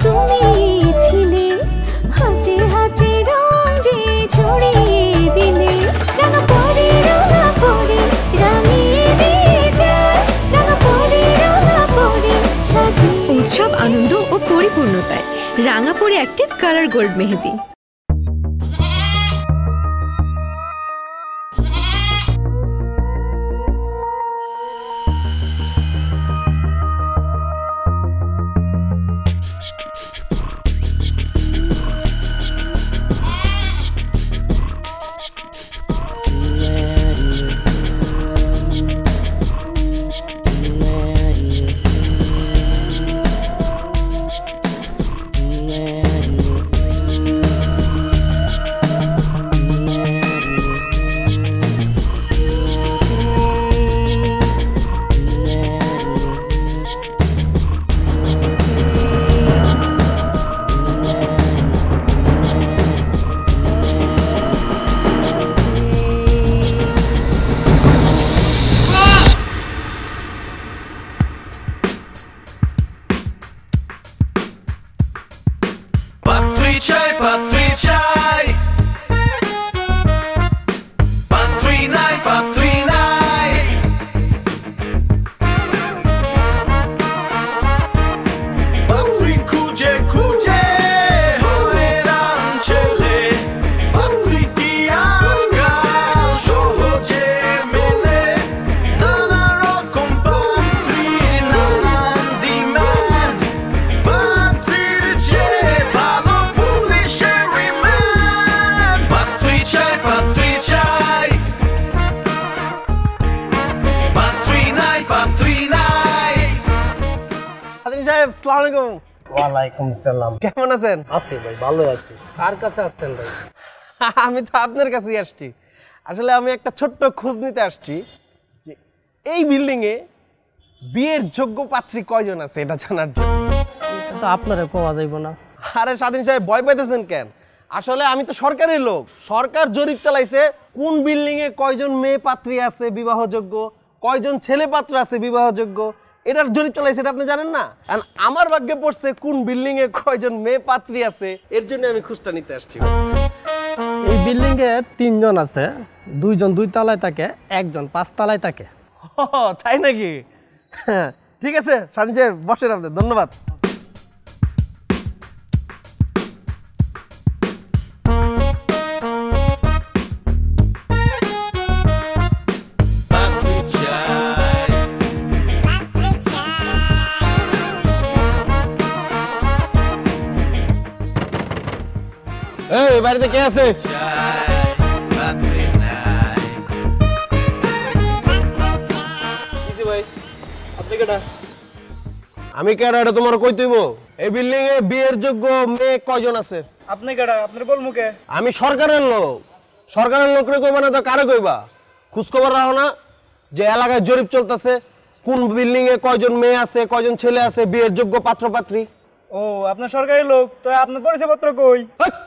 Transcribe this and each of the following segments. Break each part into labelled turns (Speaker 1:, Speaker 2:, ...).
Speaker 1: তুমি ছিলে হাতে হাতে রং যে ছড়িয়ে দিলে রাঙা পরে রাঙিয়ে দিয়ে যায় রাঙা পরে সাজিয়ে। উৎসব আনন্দ ও পরিপূর্ণতায় রাঙাপড়ি অ্যাক্টিভ কালার গোল্ড মেহেদি।
Speaker 2: কেমন আছেন?
Speaker 3: আছি ভাই, ভালো আছি। কার কাছে আসছেন ভাই?
Speaker 2: আমি তো আপনার কাছেই আসছি। আসলে আমি একটা ছোট্ট খোঁজ নিতে আসছি যে এই বিল্ডিং এ বিয়ের যোগ্য পাত্রী কয়জন আছে এটা জানার জন্য।
Speaker 3: এটা তো আপনারে পাওয়া যাইব না।
Speaker 2: আরে স্বাধীন সাহেব ভয় পাইতেছেন কেন? আসলে আমি তো সরকারের লোক, সরকার জরিপ চালাইছে কোন বিল্ডিং এ কয়জন মেয়ে পাত্রী আছে বিবাহযোগ্য, কয়জন ছেলে পাত্র আছে বিবাহযোগ্য, এটার জরিপ চালাইছে। এটা আপনি জানেন না? কারণ আমার ভাগ্যে পড়ছে কোন বিল্ডিং এ কয়জন মেয়ে পাত্রী আছে, এর জন্য আমি খোঁজটা নিতে আসছি।
Speaker 3: এই বিল্ডিং এ 3 জন আছে, 2 জন 2 তলায় থাকে, 1 জন 5 তলায় থাকে।
Speaker 2: তাই নাকি? ঠিক আছে স্বাধীন সাহেব বসেন, আপনাদের ধন্যবাদ। এই বাড়িতে কে আছে? আমি কেডা এটা তোমার কই তুইব? এই বিল্ডিং এ বিয়ের যোগ্য মেয়ে কয়জন আছে?
Speaker 4: আপনি কেডা? আপনার বল মুখে।
Speaker 2: আমি সরকারের লোক। সরকারের লোকরে কইবা না তো কারে কইবা? খোঁজ খবর রাখো না যে এলাকায় জরিপ চলতেছে কোন বিল্ডিং এ কয়জন মেয়ে আছে, কয়জন ছেলে আছে বিয়ের যোগ্য পাত্র পাত্রী।
Speaker 4: ও আপনার সরকারি লোক, তো আপনার পরিচয়পত্র কই?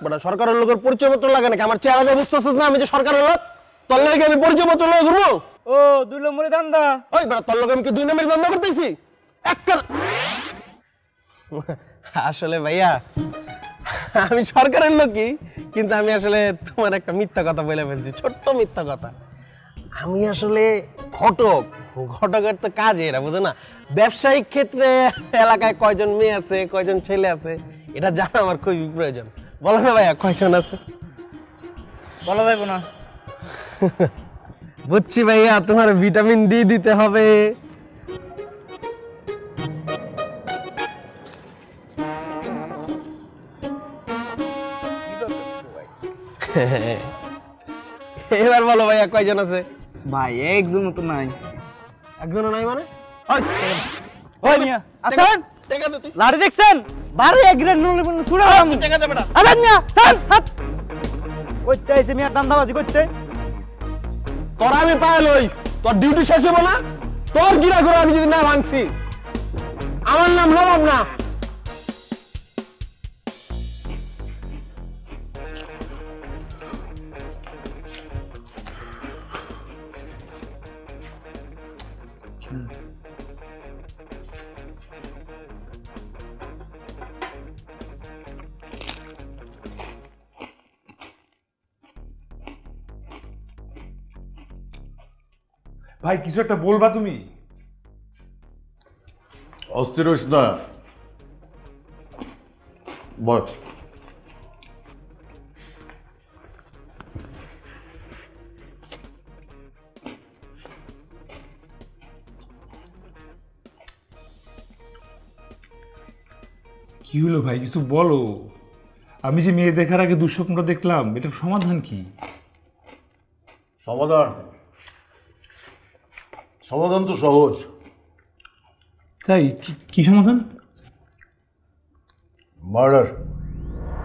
Speaker 2: বড় সরকারের লোকের পরিচয়পত্র লাগে নাকি? আমার চেহারা দিয়ে বুঝতেছিস না আমি যে সরকারের লোক? তোর লাগে আমি পরিচয়পত্র লয়ে ঘুরবো?
Speaker 4: ও 2 নম্বরে ধান্দা।
Speaker 2: ওই বড় তোর লগে আমি কি 2 নম্বরে ধান্দা করতেছি? আসলে ভাইয়া আমি সরকারের লোকই, কিন্তু আমি আসলে তোমার একটা মিথ্যা কথা বলে ফেলছি, ছোট্ট মিথ্যা কথা। আমি আসলে ঘটকের তো কাজ এরা বুঝো না। ব্যবসায়িক ক্ষেত্রে এলাকায় কয়জন মেয়ে আছে, কয়জন ছেলে আছে, এটা জানা আমার খুবই প্রয়োজন। বলো না ভাইয়া কয়জন আছে?
Speaker 4: বলা যাইব না।
Speaker 2: বুঝছি ভাইয়া, তোমার ভিটামিন ডি দিতে হবে। এবার বলো ভাইয়া কয়জন আছে?
Speaker 4: ভাই একজনও তো নাই।
Speaker 2: একজনও নাই মানে?
Speaker 4: ওই মিয়া আছেন?
Speaker 2: টাকা দে তুই।
Speaker 4: লাড়ি দেখছেন? বারে এক গ্রেড নলে বল ছুড়া দাম।
Speaker 2: টাকা দে বেটা।
Speaker 4: আছেন মিয়া? সান হাত। কইতে আইছে মিয়া দান্দাবাজি করতে।
Speaker 2: তোরা আমি পায় লই, তোর ডিউটি শেষ হবে না? তোর গিরা করে আমি যদি না ভাঙছি। আমার নাম নবাব না।
Speaker 5: ভাই কিছু একটা বলবা তুমি?
Speaker 6: অস্থির হইস না, বল।
Speaker 5: কি হলো ভাই, কিছু বলো। আমি যে মেয়ে দেখার আগে দুঃস্বপ্নটা দেখলাম, এটার সমাধান কি?
Speaker 6: সমাধান সমাধান তো সহজ।
Speaker 5: তাই কি সমাধান?
Speaker 6: মার্ডার।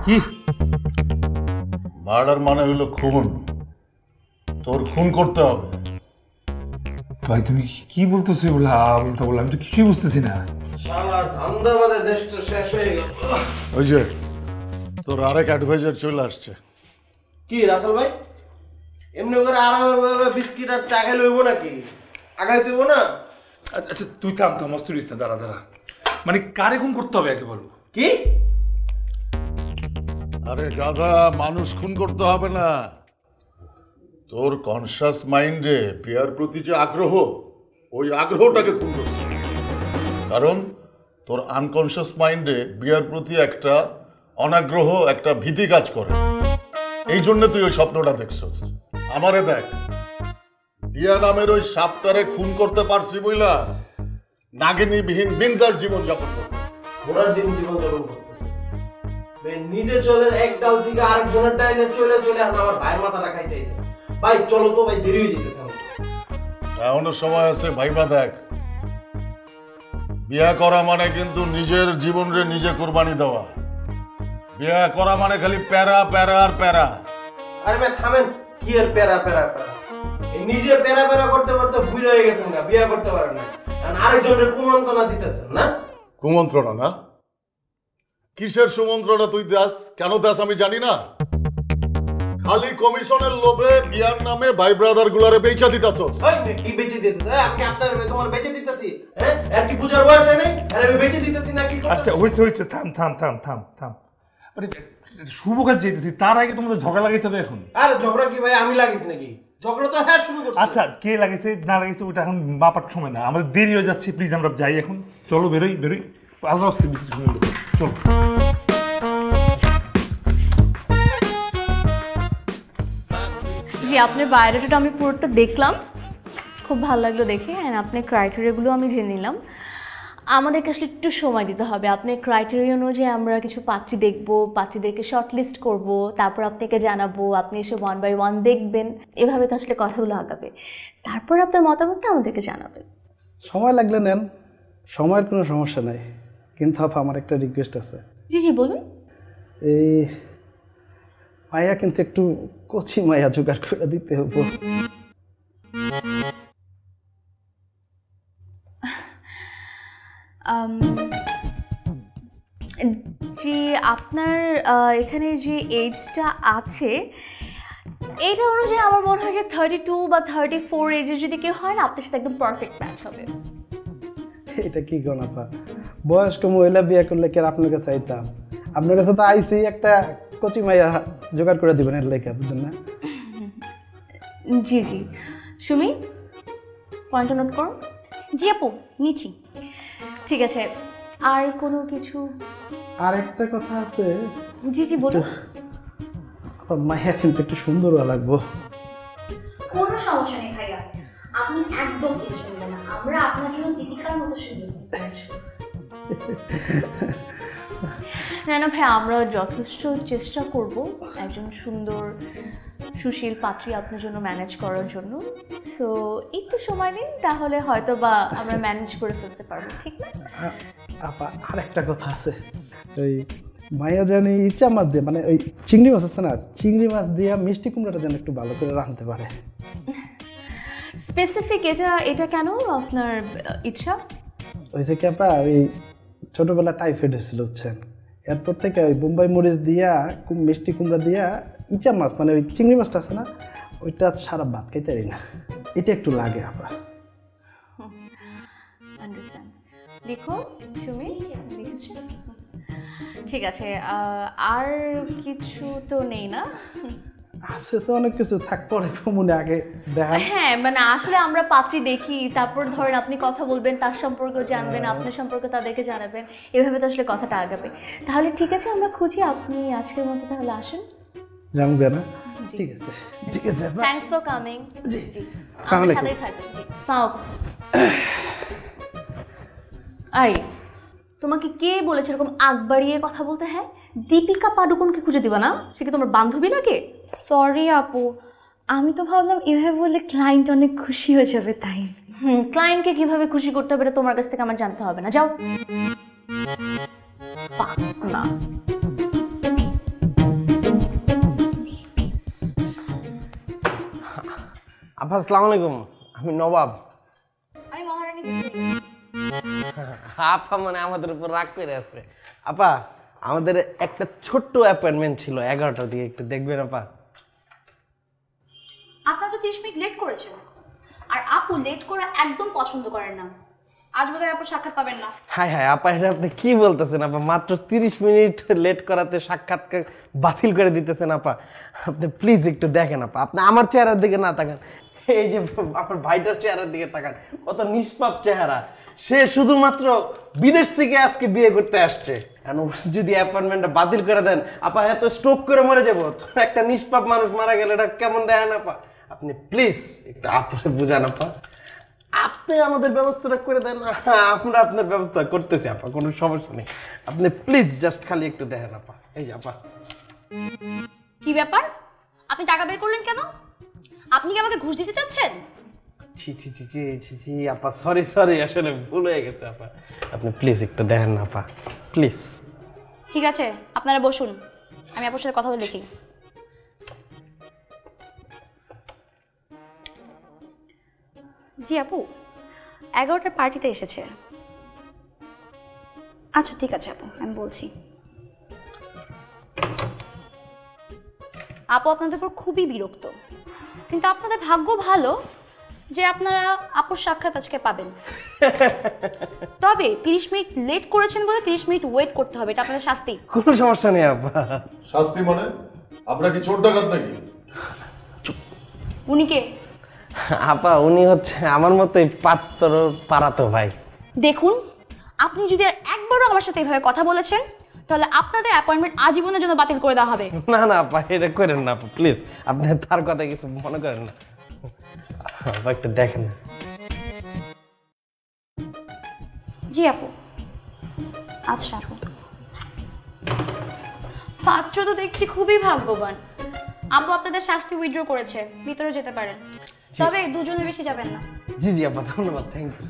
Speaker 5: কি?
Speaker 6: মার্ডার মানে হলো খুন। তোর খুন করতে হবে।
Speaker 5: ভাই তুমি কি বলতেছো? বলা আমি তো কিছুই বুঝতেছি না।
Speaker 2: শালার ধান্দাবাদে দেশটা শেষ হয়ে গেল।
Speaker 6: ওই যে তোর আরেক অ্যাডভাইজার চলে আসছে।
Speaker 2: কি রাসেল ভাই, এমনি করে আরামে বিস্কিট আর চা খেলে হইব নাকি? আগাই তুইব না?
Speaker 5: আচ্ছা তুই থাম অস্থির হইস না, দাঁড়া। মানে কারে খুন করতে হবে একে বলো।
Speaker 2: কি?
Speaker 6: আরে গাধা, মানুষ খুন করতে হবে না। তোর কনসাস মাইন্ডে বিয়ার প্রতি যে আগ্রহ, ওই আগ্রহটাকে খুন করতে হবে। কারণ তোর আনকনশিয়াস মাইন্ডে বিয়ার প্রতি একটা অনাগ্রহ, একটা ভীতি কাজ করে। এই জন্য তুই ওই স্বপ্নটা দেখছস। আমারে দেখ, বিয়া নামের ওই সাপটারে খুন করতে পারছি বইলা নাগিনীবিহীন বিন্দার জীবন যাপন করতেছি।
Speaker 2: ঘোড়ার ডিম জীবন যাপন করতেছে। নিজে চলেন এক ডাল থেকে আরেকজনের ডাইনে চলে আমার ভাইয়ের মাথাটা খাইতেছে। ভাই চলো তো ভাই, দেরি হয়ে যেতেছে।
Speaker 6: এখনো সময় আছে, ভাইবা দেখ। বিয়া করা মানে কিন্তু নিজের জীবনরে নিজে কোরবানি দেওয়া। বিয়া করা মানে খালি প্যারা প্যারা আর প্যারা।
Speaker 2: আরে ভাই থামেন, কি আর প্যারা প্যারা প্যারা। এই নিজে প্যারা প্যারা করতে করতে ভুল হয়ে গেছেন না, বিয়া করতে পারেন না। আর আরেকজনের কুমন্ত্রণা দিতেছেন না?
Speaker 6: কুমন্ত্রণা না? কিসের সুমন্ত্রণা তুই দাস? কেন দাস আমি জানি না। খালি কমিশনের লোভে বিয়ার নামে ভাই ব্রাদার গুলারে বেচা দিতাছস।
Speaker 2: ওই কি বেচে দিতেছ? আমি কি আপনার তোমার বেচে দিতেছি? হ্যাঁ, আর কি বুঝার বয়স হয় নাই? আরে আমি বেচে দিতেছি না কি করতেছি?
Speaker 5: আচ্ছা হইছে থাম। মানে শুভ কাজ যেতেছি, তার আগে তোমাদের ঝগড়া লাগাইতে হবে এখন।
Speaker 2: আরে ঝগড়া কি ভাই আমি লাগিয়েছি নাকি? ঝগড়া তো হ্যাঁ শুরু করছি।
Speaker 5: আচ্ছা কে লাগিয়েছে না লাগিয়েছে ওটা এখন মাপার সময় না, আমাদের দেরি হয়ে যাচ্ছে। প্লিজ আমরা যাই এখন, চলো বেরোই। আল্লাহ আস্তে চলো।
Speaker 7: জি, আপনার বায়োডাটাটা আমি পুরোটা দেখলাম, খুব ভালো লাগলো দেখে। অ্যান্ড আপনার ক্রাইটেরিয়াগুলো আমি জেনে নিলাম। আমাদেরকে আসলে একটু সময় দিতে হবে। আপনার ক্রাইটেরিয়া অনুযায়ী আমরা কিছু পাত্রী দেখবো, পাত্রীদেরকে শর্টলিস্ট করব, তারপর আপনাকে জানাবো, আপনি এসে 1 by 1 দেখবেন। এভাবে তো আসলে কথাগুলো আগাবে। তারপর আপনার মতামতটা আমাদেরকে জানাবেন।
Speaker 3: সময় লাগলে নেন, সময়ের কোনো সমস্যা নাই। কিন্তু আপা আমার একটা রিকোয়েস্ট আছে।
Speaker 7: জি বলুন।
Speaker 3: এই মায়া কিন্তু একটু কচি মায়া জোগাড় করে দিতে হবে।
Speaker 7: জি, আপনার এখানে যে এজটা আছে এইটা অনুযায়ী আমার মনে হয় যে 32 বা 34 এজের যদি কেউ হয় না, আপনার সাথে একদম পারফেক্ট ম্যাচ হবে।
Speaker 3: এটা কি কোন আপা? বয়স্ক মহিলা বিয়ে করলে কি আর আপনার কাছে আইতাম? আপনার কাছে তো আইসি একটা কচি মাইয়া জোগাড় করে দিবেন, এর লেখা বুঝছেন না?
Speaker 7: জি সুমি, পয়েন্ট নোট করো।
Speaker 1: জি আপু, নিচ্ছি।
Speaker 7: ঠিক আছে, আর কোনো কিছু?
Speaker 3: আর একটা কথা আছে।
Speaker 7: জি বলুন।
Speaker 3: মাইয়া কিন্তু একটু সুন্দর লাগবো।
Speaker 8: কোনো সমস্যা নেই ভাইয়া, আপনি একদম টেনশন নেবেন না, আমরা আপনার জন্য দীপিকার মতো সুন্দর করতে আসবো।
Speaker 7: না ভাই, আমরা যথেষ্ট চেষ্টা করব একজন সুন্দর সুশীল পাত্রী আপনার জন্য ম্যানেজ করার জন্য। সো একটু সময় নিন, তাহলে হয়তো বা আমরা ম্যানেজ করে ফেলতে পারবো। ঠিক না
Speaker 3: আপা? আর একটা কথা আছে। ওই মায়া জানি ইচ্ছা মাছ দিয়ে, মানে ওই চিংড়ি মাছ আছে না, চিংড়ি মাছ দিয়ে মিষ্টি কুমড়াটা যেন একটু ভালো করে রাঁধতে পারে।
Speaker 7: স্পেসিফিক এটা কেন আপনার ইচ্ছা?
Speaker 3: হয়েছে কি আপা, ওই ছোটোবেলা টাইফয়েড হয়েছিল বুঝছেন, এরপর থেকে ওই বোম্বাই মরিচ দিয়া মিষ্টি কুমড়া দিয়া ইচা মাছ, মানে ওই চিংড়ি মাছটা আছে না, ওইটা সারা ভাত খাইতে পারি না। এটা একটু লাগে আপা।
Speaker 7: আন্ডারস্ট্যান্ড। লিখো সুমি, লিখেছো? ঠিক আছে, আর কিছু তো নেই না?
Speaker 3: আছে তো অনেক কিছু, থাক পরে মনে আগে দেখা।
Speaker 7: হ্যাঁ মানে আসলে আমরা পাত্রী দেখি, তারপর ধরেন আপনি কথা বলবেন, তার সম্পর্কে জানবেন, আপনার সম্পর্কে তাদেরকে জানাবেন, এভাবে তো আসলে কথাটা আগাবে। তাহলে ঠিক আছে আমরা খুঁজি, আপনি আজকের মতো তাহলে আসেন।
Speaker 3: জানবে না? ঠিক আছে ঠিক আছে।
Speaker 7: Thanks for coming. জি জি,
Speaker 3: আসসালামু
Speaker 7: আমার
Speaker 3: আলাইকুম।
Speaker 7: সাথেই থাকবেন। জি আসসালামু আই, তোমাকে কে বলেছে এরকম আগ বাড়িয়ে কথা বলতে? হ্যাঁ, দীপিকা পাডুকোনকে খুঁজে দিবা না? সে কি তোমার বান্ধবী লাগে?
Speaker 1: সরি আপু, আমি তো ভাবলাম এভাবে বললে ক্লায়েন্ট অনেক খুশি হয়ে যাবে তাই।
Speaker 7: ক্লায়েন্টকে কিভাবে খুশি করতে হবে এটা তোমার কাছ থেকে আমার জানতে হবে না, যাও। না
Speaker 2: আপা আসসালামু আলাইকুম, আমি নবাব।
Speaker 8: আমি মহারানী।
Speaker 2: আপা মানে আমাদের উপর রাগ করে আছে। আপা আমাদের একটা ছোট্ট অ্যাপয়েন্টমেন্ট ছিল 11টার দিকে, একটু দেখবেন আপা?
Speaker 8: আপনার তো 30 মিনিট লেট করেছেন, আর আপু লেট করা একদম পছন্দ করেন না। আজ বোধহয় আপু সাক্ষাৎ পাবেন না।
Speaker 2: হায় হায় আপা, এটা আপনি কি বলতেছেন আপা? মাত্র 30 মিনিট লেট করাতে সাক্ষাৎকার বাতিল করে দিতেছেন আপা? আপনি প্লিজ একটু দেখেন আপা, আপনি আমার চেহারার দিকে না তাকান, এই যে আমার ভাইটার চেহারার দিকে তাকান, কত নিষ্পাপ চেহারা। সে শুধুমাত্র বিদেশ থেকে আজকে বিয়ে করতে আসছে, যদি অ্যাপয়েন্টমেন্টটা বাতিল করে দেন আপা, এত স্ট্রোক করে মরে যাবো। একটা নিষ্পাপ মানুষ মারা গেলে এটা কেমন দেখেন আপা? আপনি প্লিজ একটু আপনার বুঝান আপা, আপনি আমাদের ব্যবস্থাটা করে দেন, আমরা আপনার ব্যবস্থা করতেছি আপা, কোনো সমস্যা নেই। আপনি প্লিজ জাস্ট খালি একটু দেখেন আপা। এই যে আপা।
Speaker 8: কি ব্যাপার, আপনি টাকা বের করলেন কেন? আপনি কি আমাকে ঘুষ দিতে চাচ্ছেন?
Speaker 2: ছি ছি ছি ছি ছি ছি আপা, সরি সরি, আসলে ভুল হয়ে গেছে আপা, আপনি প্লিজ একটু দেখেন না আপা, প্লিজ।
Speaker 8: ঠিক আছে, আপনারা বসুন, আমি আপুর সাথে কথা বলে দেখি। জি আপু, 11টার পার্টিতে এসেছে। আচ্ছা ঠিক আছে আপু, আমি বলছি। আপু আপনাদের উপর খুবই বিরক্ত, কিন্তু আপনাদের ভাগ্য ভালো যে আপনারা আপুর সাক্ষাৎ আজকে পাবেন। তবে 30 মিনিট লেট করেছেন বলে 30 মিনিট ওয়েট করতে হবে, এটা আপনাদের শাস্তি।
Speaker 2: কোনো সমস্যা নেই আপা।
Speaker 6: শাস্তি মানে? আপনারা কি চোর ডাকাত নাকি?
Speaker 8: উনি কে?
Speaker 2: আপা উনি হচ্ছে আমার মতোই পাত্র পাড়াতো ভাই।
Speaker 8: দেখুন, আপনি যদি আর একবারও আমার সাথে এভাবে কথা বলেছেন তাহলে আপনাদের অ্যাপয়েন্টমেন্ট আজীবনের জন্য বাতিল করে দেওয়া হবে।
Speaker 2: না না আপা, এটা করেন না আপা, প্লিজ, আপনি তার কথা কিছু মনে করেন না আপা, একটু দেখেন।
Speaker 8: জি আপু, আচ্ছা আসুন। পাত্র তো দেখছি খুবই ভাগ্যবান, আপু আপনাদের শাস্তি উইথড্র করেছে, ভিতরে যেতে পারেন, তবে দুজনে বেশি যাবেন না।
Speaker 2: জি জি আপা, ধন্যবাদ, থ্যাংক ইউ।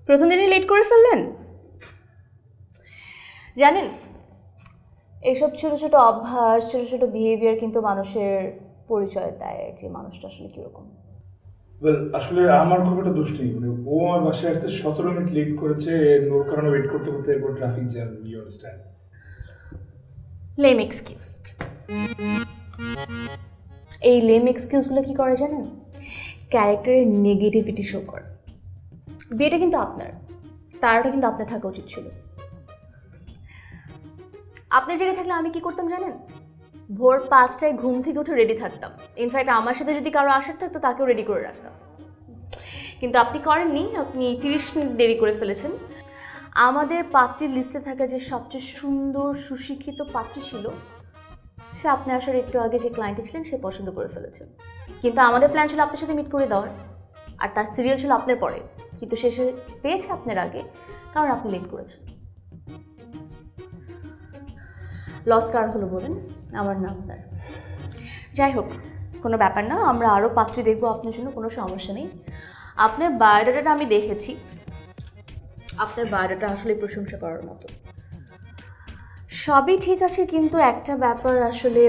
Speaker 7: প্রথম দিনই লেট করে ফেললেন। জানেন, এইসব ছোট ছোট অভ্যাস, ছোট ছোট বিহেভিয়ার কিন্তু মানুষের পরিচয় দেয় যে মানুষটা আসলে কিরকম।
Speaker 5: আসলে আমার খুব একটা দোষ নেই, মানে ও আমার বাসায় আসতে 17 মিনিট লেট করেছে, ওর কারণে ওয়েট করতে করতে এরপর traffic jam, you understand.
Speaker 7: Lame excuse. এই লেম এক্সকিউজগুলো কি করে জানেন? ক্যারেক্টারের নেগেটিভিটি শো করে। বিয়েটা কিন্তু আপনার, তারটা কিন্তু আপনার থাকা উচিত ছিল। আপনার জায়গায় থাকলে আমি কি করতাম জানেন? ভোর 5টায় ঘুম থেকে উঠে রেডি থাকতাম, ইনফ্যাক্ট আমার সাথে যদি কারো আসার থাকতো তাকেও রেডি করে রাখতাম। কিন্তু আপনি করেননি, আপনি 30 মিনিট দেরি করে ফেলেছেন। আমাদের পাত্রীর লিস্টে থাকা যে সবচেয়ে সুন্দর সুশিক্ষিত পাত্রী ছিল, সে আপনি আসার একটু আগে যে ক্লায়েন্টে ছিলেন সে পছন্দ করে ফেলেছেন। কিন্তু আমাদের প্ল্যান ছিল আপনার সাথে মিট করে দেওয়ার, আর তার সিরিয়াল ছিল আপনার পরে, কিন্তু শেষে পেয়েছে আপনার আগে, কারণ আপনি লেট করেছেন। লস কার হলো বলেন? আমার না আপনার। যাই হোক, কোনো ব্যাপার না, আমরা আরও পাত্রী দেখবো আপনার জন্য, কোনো সমস্যা নেই। আপনার বায়োডাটাটা আমি দেখেছি, আপনার বায়োডাটা আসলে প্রশংসা করার মতো। সবই ঠিক আছে, কিন্তু একটা ব্যাপার আসলে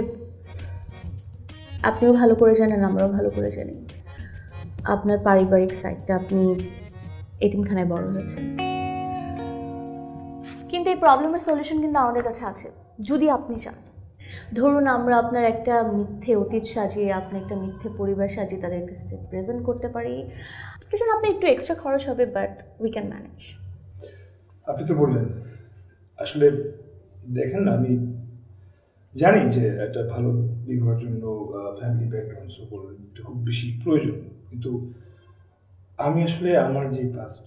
Speaker 7: আপনিও ভালো করে জানেন, আমরাও ভালো করে জানি আপনার পারিবারিক সাইডটা আপনি এতিমখানায় বড় হয়েছেন। কিন্তু এই প্রবলেমের সলিউশন কিন্তু আমাদের কাছে আছে, যদি আপনি চান। ধরুন আমরা আপনার একটা মিথ্যে অতীত সাজিয়ে, আপনি একটা মিথ্যে পরিবার সাজিয়ে তাদেরকে প্রেজেন্ট করতে পারি। কিছু আপনি একটু এক্সট্রা খরচ হবে, বাট উই ক্যান ম্যানেজ।
Speaker 5: আপনি তো বললেন, আসলে দেখেন না, আমি জানি যে একটা ভালো বিবাহের জন্য ফ্যামিলি ব্যাকগ্রাউন্ড এটা খুব বেশি প্রয়োজন, কিন্তু আমি আসলে আমার যে পাস্ট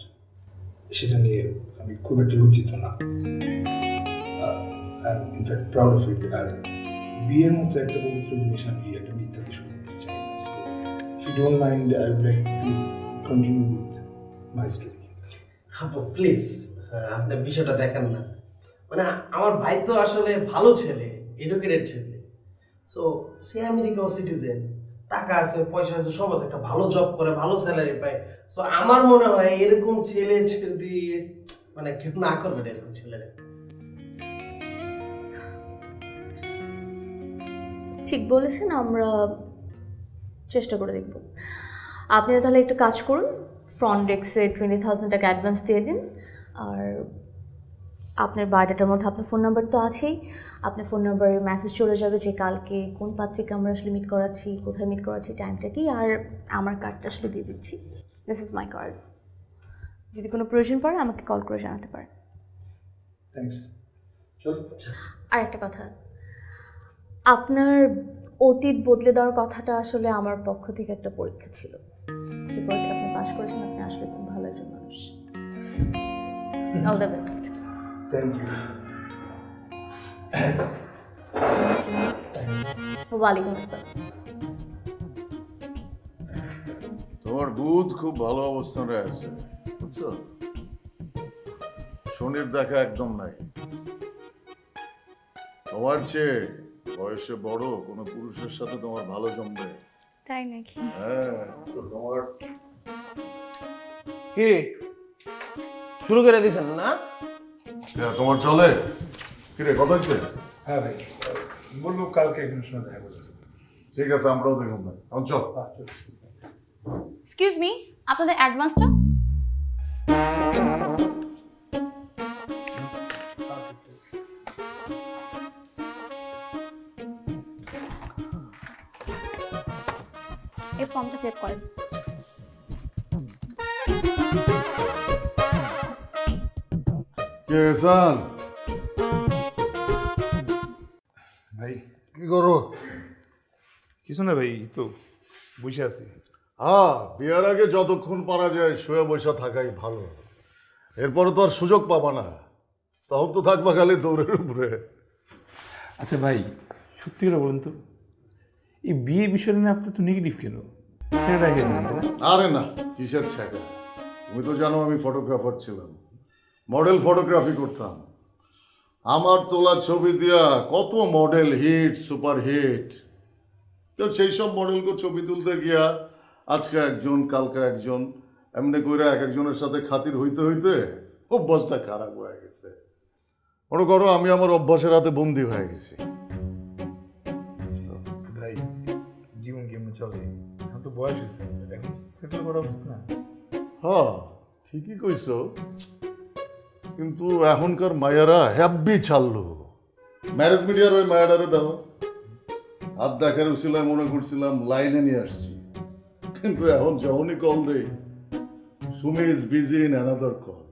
Speaker 5: সেটা নিয়ে আমি খুব একটা লজ্জিত না, ইনফ্যাক্ট প্রাউড অফ ইট। আর বিয়ের মতো একটা পবিত্র জিনিস আমি একটা মিথ্যাতে শুরু করতে চাই। If you don't mind, I would like to continue with my story.
Speaker 2: আপু প্লিজ, আপনি বিষয়টা দেখেন না, মানে আমার ভাই তো আসলে ভালো ছেলে, এডুকেটেড ছেলে। সো সে আমেরিকা সিটিজেন, টাকা আছে, পয়সা আছে, সব আছে, একটা ভালো জব করে, ভালো স্যালারি পায়। সো আমার মনে হয় এরকম ছেলে যদি মানে কেউ না করবে এরকম ছেলেরা।
Speaker 7: ঠিক বলেছেন, আমরা চেষ্টা করে দেখব। আপনি তাহলে একটু কাজ করুন, ফ্রন্ট ডেস্কে 20,000 টাকা অ্যাডভান্স দিয়ে দিন। আর আপনার বায়োডাটার মধ্যে আপনার ফোন নাম্বার তো আছেই, আপনার ফোন নাম্বারে মেসেজ চলে যাবে যে কালকে কোন পাত্রিকে আমরা আসলে মিট করাচ্ছি, কোথায় মিট করাচ্ছি, টাইমটা কি। আর আমার কার্ডটা আসলে দিয়ে দিচ্ছি, দিস ইজ মাই কার্ড। যদি কোনো প্রয়োজন পড়ে আমাকে কল করে জানাতে পারেন।
Speaker 5: থ্যাঙ্কস।
Speaker 7: আর একটা কথা, আপনার অতীত বদলে দেওয়ার কথাটা আসলে আমার পক্ষ থেকে একটা পরীক্ষা ছিল। যে পরীক্ষা আপনি পাশ করেছেন, আপনি আসলে খুব ভালো একজন মানুষ। All the best.
Speaker 5: Thank you.
Speaker 7: ওয়ালাইকুম আসসালাম।
Speaker 6: তোমার বুধ খুব ভালো অবস্থানে আছে, বুঝছো? শনির দেখা একদম নাই। তোমার চেয়ে বয়সে বড় কোনো পুরুষের সাথে তোমার ভালো জমবে।
Speaker 7: তাই নাকি?
Speaker 6: হ্যাঁ, তো তোমার
Speaker 2: কি শুরু করে দিয়েছেন না?
Speaker 6: তোমার চলে কিরে, কথা হচ্ছে?
Speaker 5: হ্যাঁ ভাই, বলবো কালকে একদিনের সময় দেখা করবো।
Speaker 6: ঠিক আছে, আমরাও দেখুন না, এখন চল।
Speaker 8: এক্সকিউজ মি, আপনাদের অ্যাডভান্সটা? এই ফর্মটা ফিল করেন।
Speaker 6: কেসান,
Speaker 5: ভাই
Speaker 6: কি করো?
Speaker 5: কিছু না ভাই, তো বসে আছি।
Speaker 6: হ্যাঁ, বিয়ের আগে যতক্ষণ পারা যায় শুয়ে বসে থাকাই ভালো। এরপরে তো আর সুযোগ পাবা না, তখন তো থাকবা খালি দৌড়ের উপরে।
Speaker 5: আচ্ছা ভাই, সত্যি করে বলুন তো, এই বিয়ে বিষয় নিয়ে আপনার তো নেগেটিভ কেন? ছেলেটা গেছে না?
Speaker 6: আরে না, কিসের ছেঁকা। তুমি তো জানো আমি ফটোগ্রাফার ছিলাম, মডেল ফটোগ্রাফি করতাম। আমার তোলা ছবি দিয়া কত মডেল হিট, সুপার হিট। তো সেই সব মডেলকে ছবি তুলতে গিয়া আজকে একজন, কালকে একজন, এমনি করে এক একজনের সাথে খাতির হইতে হইতে অভ্যাসটা খারাপ হয়ে গেছে। মনে করো আমি আমার অভ্যাসের হাতে বন্দী হয়ে গেছি।
Speaker 5: ভাই জীবন কেমন চলে? এখন তো বয়স হয়েছে, এখন সেটেল করা উচিত না?
Speaker 6: হ্যাঁ ঠিকই কইছো, কিন্তু এখনকার মায়ারা হ্যাব্বি ছাড়লো। ম্যারেজ মিডিয়ার ওই মায়াটারে দাও, হাত দেখার উচিলায় মনে করছিলাম লাইনে নিয়ে আসছি, কিন্তু এখন যখনই কল দেই, Sumi is busy in another call.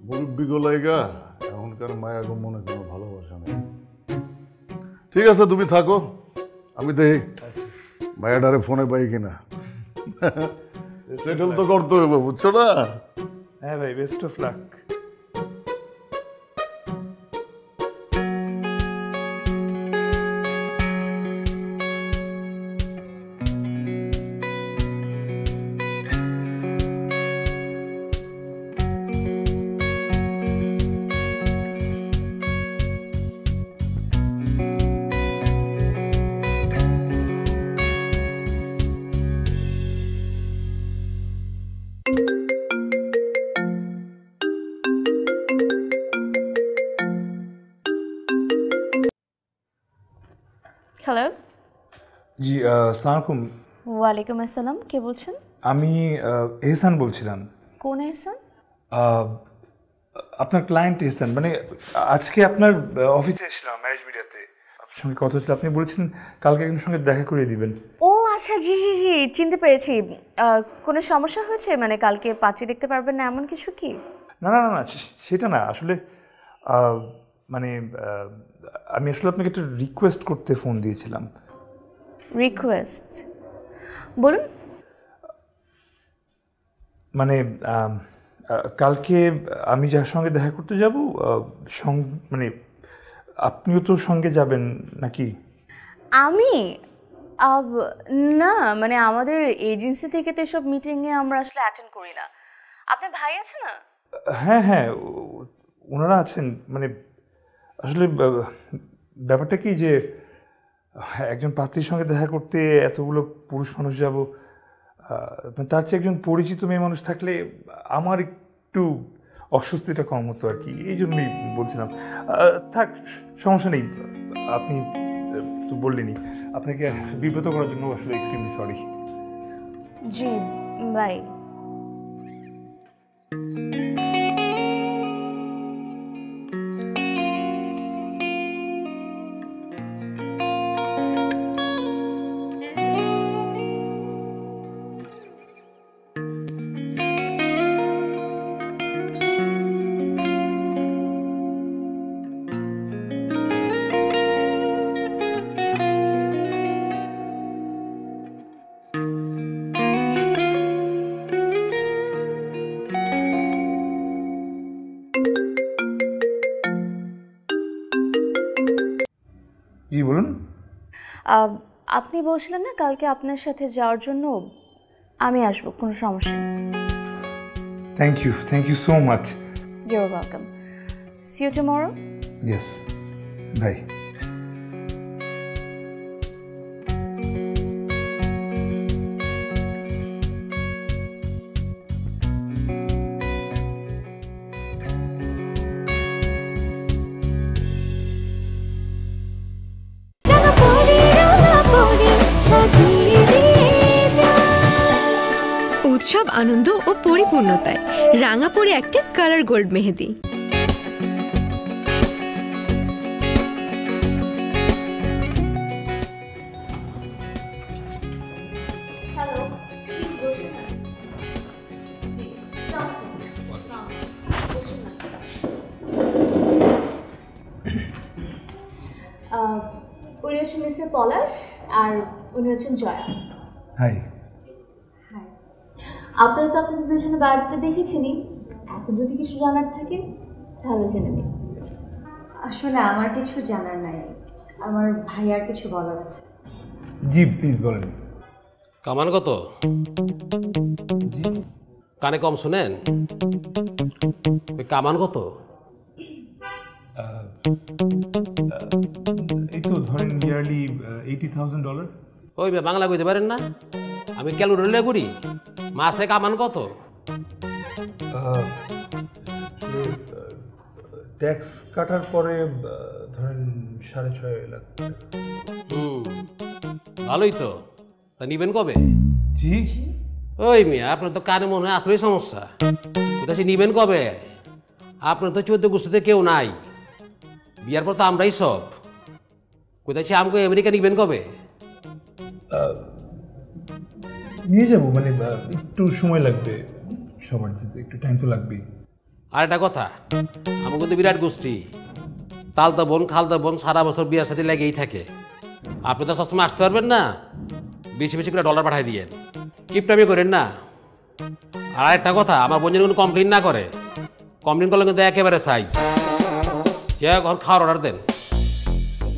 Speaker 6: মুরব্বী গোলাইগা এখনকার মায়া গো মনে কোনো ভালোবাসা নেই। ঠিক আছে তুমি থাকো, আমি দেখি মায়াটারে ফোনে পাই কিনা। সেটেল তো করতে হবে, বুঝছো না?
Speaker 5: হ্যাঁ ভাই, বেস্ট অফ লাক।
Speaker 7: হ্যালো,
Speaker 5: জি আসসালামু আলাইকুম।
Speaker 7: ওয়ালাইকুম আসসালাম, কে বলছেন?
Speaker 5: আমি এহসান বলছিলাম।
Speaker 7: কোন এহসান?
Speaker 5: আপনার ক্লায়েন্ট এহসান, মানে আজকে আপনার অফিসে এসেছিলাম ম্যারেজ মিডিয়াতে, আপনার সঙ্গে কথা হচ্ছিল, আপনি বলেছিলেন কালকে একজনের সঙ্গে দেখা করিয়ে দিবেন।
Speaker 7: ও আচ্ছা, জি জি জি, চিনতে পেরেছি। কোনো সমস্যা হয়েছে, মানে কালকে পাত্রী দেখতে পারবেন না এমন কিছু কি?
Speaker 5: না না না না, সেটা না আসলে, মানে আমি আসলে আপনাকে একটা রিকোয়েস্ট করতে ফোন দিয়েছিলাম।
Speaker 7: রিকোয়েস্ট? বলুন।
Speaker 5: মানে কালকে আমি যার সঙ্গে দেখা করতে যাব, মানে আপনিও তো সঙ্গে যাবেন নাকি?
Speaker 7: আমি না, মানে আমাদের এজেন্সি থেকে তো এসব মিটিংয়ে আমরা আসলে অ্যাটেন্ড করি না। আপনার ভাই আছে না?
Speaker 5: হ্যাঁ হ্যাঁ, ওনারা আছেন। মানে আসলে ব্যাপারটা কি যে একজন পাত্রীর সঙ্গে দেখা করতে এতগুলো পুরুষ মানুষ যাব, তার চেয়ে একজন পরিচিত মেয়ে মানুষ থাকলে আমার একটু অস্বস্তিটা কম হতো আর কি, এই জন্যই বলছিলাম। থাক, সমস্যা নেই, আপনি তো বললেনই। আপনাকে বিব্রত করার জন্য আসলে এক্সট্রিমলি সরি।
Speaker 7: জি বাই।
Speaker 5: জি বলুন।
Speaker 7: আপনি বলছিলেন না কালকে আপনার সাথে যাওয়ার জন্য? আমি আসবো, কোনো সমস্যা নেই।
Speaker 5: Thank you so much.
Speaker 7: You're welcome. See you tomorrow.
Speaker 5: Yes. Bye.
Speaker 1: উৎসব, আনন্দ ও পরিপূর্ণতায় রাঙাপড়ি অ্যাক্টিভ কালার গোল্ড মেহেদি।
Speaker 7: উনি হচ্ছেন মিস্টার পলাশ আর উনি হচ্ছেন জয়া।
Speaker 5: হাই।
Speaker 7: আপনারা তো আপনাদের দুজনের বাড়িতে দেখেছেনই, এখন যদি কিছু জানার থাকে তাহলে জেনে নিন।
Speaker 9: আসলে আমার কিছু জানার নাই, আমার ভাইয়ার কিছু বলার আছে।
Speaker 5: জি প্লিজ বলেন।
Speaker 10: কামান কত? কানে কম শুনেন? কামান কত?
Speaker 5: এই তো ধরেন ইয়ারলি $80,000।
Speaker 10: ওই বাংলা কইতে পারেন না? আমি ক্যালকুলেট করি, মাসে কামান কত?
Speaker 5: ট্যাক্স কাটার পরে ধরেন 6.5 লাখ।
Speaker 10: ভালোই তো। তা নিবেন কবে?
Speaker 5: জি
Speaker 10: ওই মিয়া, আপনার তো কানে মনে হয় আসলেই সমস্যা। কোথায় সে নিবেন কবে? আপনার তো 14 গোষ্ঠীতে কেউ নাই, বিয়ার পর তো আমরাই সব। কোথায় সে আমাকে আমেরিকা নিবেন কবে?
Speaker 5: নিয়ে যাব, মানে একটু সময় লাগবে, সবার দিতে একটু টাইম তো লাগবেই।
Speaker 10: আর একটা কথা, আমার কিন্তু বিরাট গোষ্ঠী, তালতা বোন খালতা বোন সারা বছর বিয়ার সাথে লেগেই থাকে। আপনি তো সবসময় আসতে পারবেন না, বেশি বেশি করে ডলার পাঠাই দিয়েন, কিপটামি করেন না। আর একটা কথা, আমার বোন যেন কোনো কমপ্লেন না করে, কমপ্লেন করলে কিন্তু একেবারে সাইজ। সে ঘর খাওয়ার অর্ডার দেন।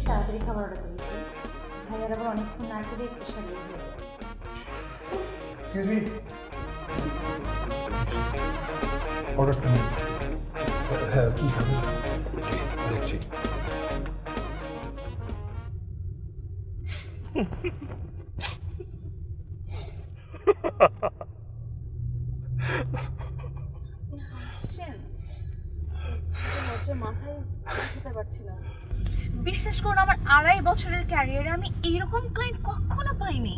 Speaker 9: তাড়াতাড়ি খাবার অর্ডার করুন, ভাইয়ার আবার অনেকক্ষণ না খেলে প্রেশার লো হয়ে যায়।
Speaker 5: এক্সকিউজ মি, অর্ডারটা নিন। হ্যাঁ, কি খাবেন?
Speaker 10: দেখছি।
Speaker 7: মাথায় খেতে পারছি না। বিশ্বাস করুন আমার 2.5 বছরের ক্যারিয়ারে আমি এরকম ক্লায়েন্ট কখনো পাইনি।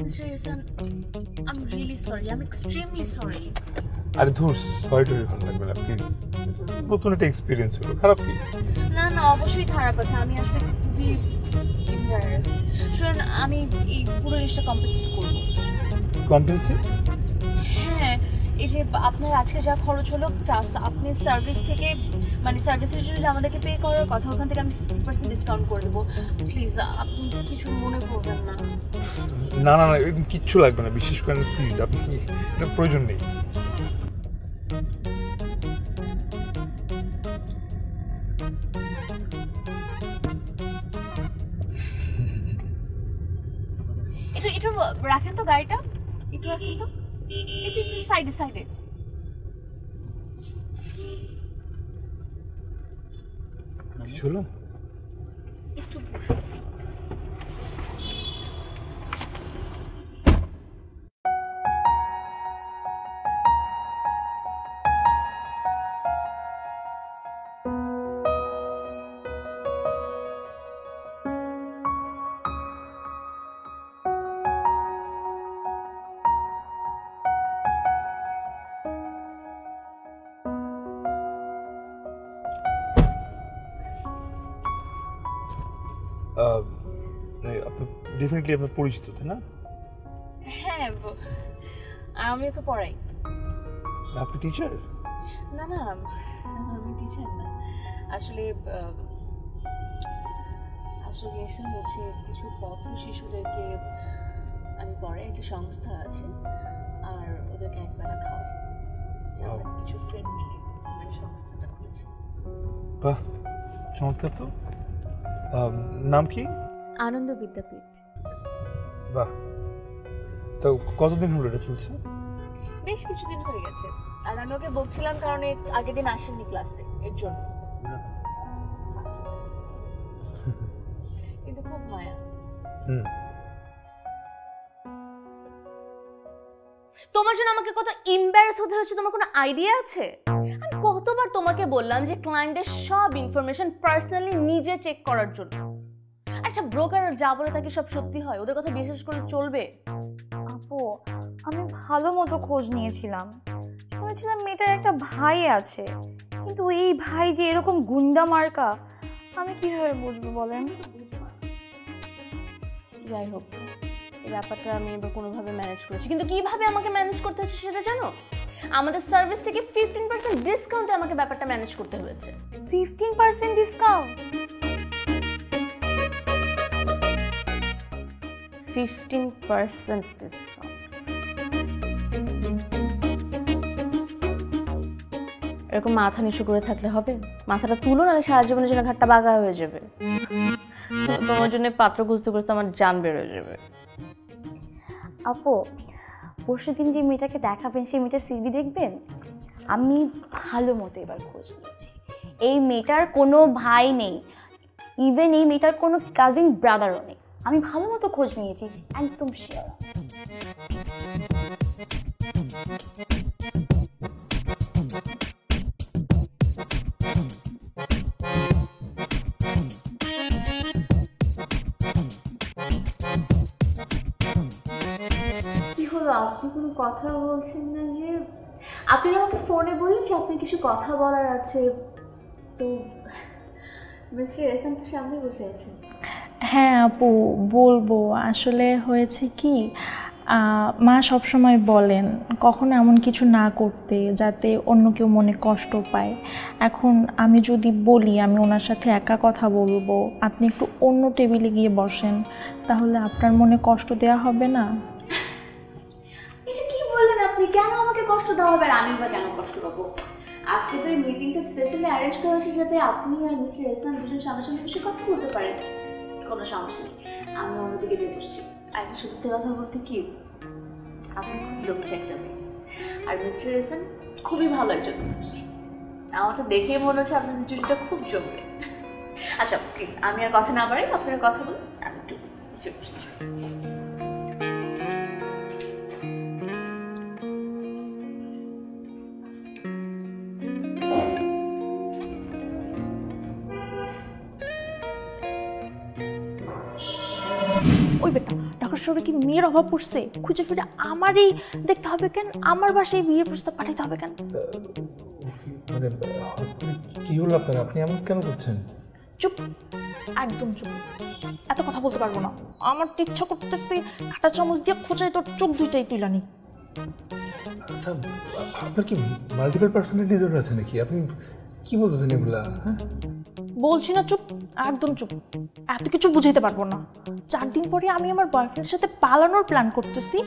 Speaker 7: Mister Ihsan, I am really sorry, I am extremely sorry.
Speaker 5: আরে ধুর, সরি টরি ভালো লাগবে না প্লিজ, নতুন একটা এক্সপিরিয়েন্স হলো, খারাপ কি?
Speaker 7: না না, অবশ্যই খারাপ আছে, আমি আসলে খুবই এম্বারাসড। শুনুন, আমি এই পুরো জিনিসটা কম্পেনসেট করবো।
Speaker 5: কম্পেনসেট?
Speaker 7: হ্যাঁ, এই যে আপনার আজকে যা খরচ হলো প্লাস আপনি সার্ভিস থেকে মানে সার্ভিসের জন্য আমাদেরকে পে করার কথা, ওখান থেকে আমি 50% ডিসকাউন্ট করে দেবো। প্লিজ আপনি কিছু মনে করবেন না।
Speaker 5: না না না, এরকম কিচ্ছু লাগবে না, বিশ্বাস করেন প্লিজ, আপনি এটা প্রয়োজন নেই।
Speaker 7: একটু রাখেন তো গাড়িটা, একটু রাখেন তো, একটু সাইডে সাইডে।
Speaker 5: কিছু হলো?
Speaker 7: একটু বসুন।
Speaker 5: আপনি ডেফিনেটলি আপনার পরিচিত, তাই না?
Speaker 7: হ্যাঁ, আমি ওকে পড়াই।
Speaker 5: আপনি টিচার?
Speaker 7: না না, আমি টিচার না, আসলে আসলে এসে হচ্ছে কিছু পথ শিশুদেরকে আমি পড়াই, একটা সংস্থা আছে, আর ওদেরকে একবেলা খাওয়াই। আমার কিছু ফ্রেন্ড নিয়ে আমি সংস্থাটা খুলেছি।
Speaker 5: বাহ, চমৎকার তো। নাম কি?
Speaker 7: আনন্দ বিদ্যাপীঠ।
Speaker 5: বাহ, তো কতদিন হলো এটা চলছে?
Speaker 7: বেশ কিছুদিন হয়ে গেছে, আর আমি ওকে বলছিলাম কারণ আগের দিন আসেননি ক্লাসে, এর জন্য। কিন্তু খুব মায়া। তোমার জন্য আমাকে কত এম্বারাস হতে হচ্ছে তোমার কোনো আইডিয়া আছে? আমি কতবার তোমাকে বললাম যে ক্লায়েন্টের সব ইনফরমেশন পার্সোনালি নিজে চেক করার জন্য। আচ্ছা, ব্রোকার যা বলে তাকে সব সত্যি হয়? ওদের কথা বিশ্বাস করে চলবে?
Speaker 11: আপু, আমি ভালো মতো খোঁজ নিয়েছিলাম, শুনেছিলাম মেয়েটার একটা ভাই আছে, কিন্তু এই ভাই যে এরকম গুন্ডা মার্কা, আমি কিভাবে বুঝবো বলেন?
Speaker 7: যাই হোক, এই ব্যাপারটা আমি এবার কোনোভাবে ম্যানেজ করেছি, কিন্তু কিভাবে আমাকে ম্যানেজ করতে হচ্ছে সেটা জানো? আমাদের সার্ভিস থেকে 15% ডিসকাউন্টে আমাকে ব্যাপারটা ম্যানেজ করতে হয়েছে।
Speaker 11: 15% ডিসকাউন্ট?
Speaker 7: 15% ডিসকাউন্ট। এরকম মাথা নিচু করে থাকলে হবে? মাথাটা তুলো, নাহলে সারা জীবনের জন্য ঘাটটা বাঁকা হয়ে যাবে। তোমার জন্য পাত্র খুঁজতে খুঁজতে আমার জান বের হয়ে যাবে।
Speaker 11: আপু, পরশুদিন যে মেয়েটাকে দেখাবেন সেই মেয়েটার সিভি দেখবেন? আমি ভালো মতো এবার খোঁজ নিয়েছি, এই মেয়েটার কোনো ভাই নেই, ইভেন এই মেয়েটার কোনো কাজিন ব্রাদারও নেই। আমি ভালো মতো খোঁজ নিয়েছি, একদম শিওর।
Speaker 7: কি হলো, আপনি কোনো কথা বলছেন না যে? আপনি আমাকে ফোনে বললেন যে আপনার কিছু কথা বলার আছে, তো মিস্টার ইহসান তো সামনে বসে আছেন।
Speaker 12: হ্যাঁ আপু, বলবো। আসলে হয়েছে কি, মা সবসময় বলেন কখনো এমন কিছু না করতে যাতে অন্য কেউ মনে কষ্ট পায়। এখন আমি যদি বলি আমি ওনার সাথে একা কথা বলবো, আপনি একটু অন্য টেবিলে গিয়ে বসেন, তাহলে আপনার মনে কষ্ট দেওয়া হবে না?
Speaker 7: এটা কি বললেন আপনি? কেন আমাকে কষ্ট দেওয়া হবে? আর আমি বা কেন কষ্ট পাবো? আজকে তো এই মিটিংটা স্পেশালি অ্যারেঞ্জ করা হয়েছে যাতে আপনি আর মিস্টার ইহসান দুজন সামনাসামনি কিছু কথা বলতে পারেন। কোনো সমস্যা নেই, আমি অন্যদিকে যে বসছি। আর সত্যি কথা বলতে কি, আপনি খুব লক্ষ্মী একটা মেয়ে, আর মিস্টার ইহসান খুবই ভালো একজন মানুষ। আমার তো দেখেই মনে হচ্ছে আপনার জুটিটা খুব জমবে। আচ্ছা প্লিজ, আমি আর কথা না বাড়াই, আপনারা কথা বলুন, আমি একটু বসছি।
Speaker 12: ওই বেটা ঢাকা শহরে কি মেয়ের অভাব পড়ছে? খুঁজে ফিরে আমারই দেখতে হবে কেন? আমার বাসায় বিয়ের প্রস্তাব পাঠাইতে হবে কেন?
Speaker 5: মানে কি হলো আপনার? আপনি এমন কেন করছেন?
Speaker 12: চুপ, একদম চুপ। এত কথা বলতে পারবো না। আমার তো ইচ্ছা করতেছে কাঁটা চামচ দিয়ে খোঁচাই তোর চোখ দুইটাই তুলানি।
Speaker 5: আচ্ছা, আপনার কি মাল্টিপল পার্সোনালিটি ডিসঅর্ডার আছে নাকি? আপনি কি বলতেছেন এগুলা? হ্যাঁ,
Speaker 12: বলছি না চুপ, একদম চুপ। এত কিছু বুঝাইতে পারবো না। 4 দিন পরে আমি আমার বয়ফ্রেন্ডের সাথে পালানোর প্ল্যান করতেছি।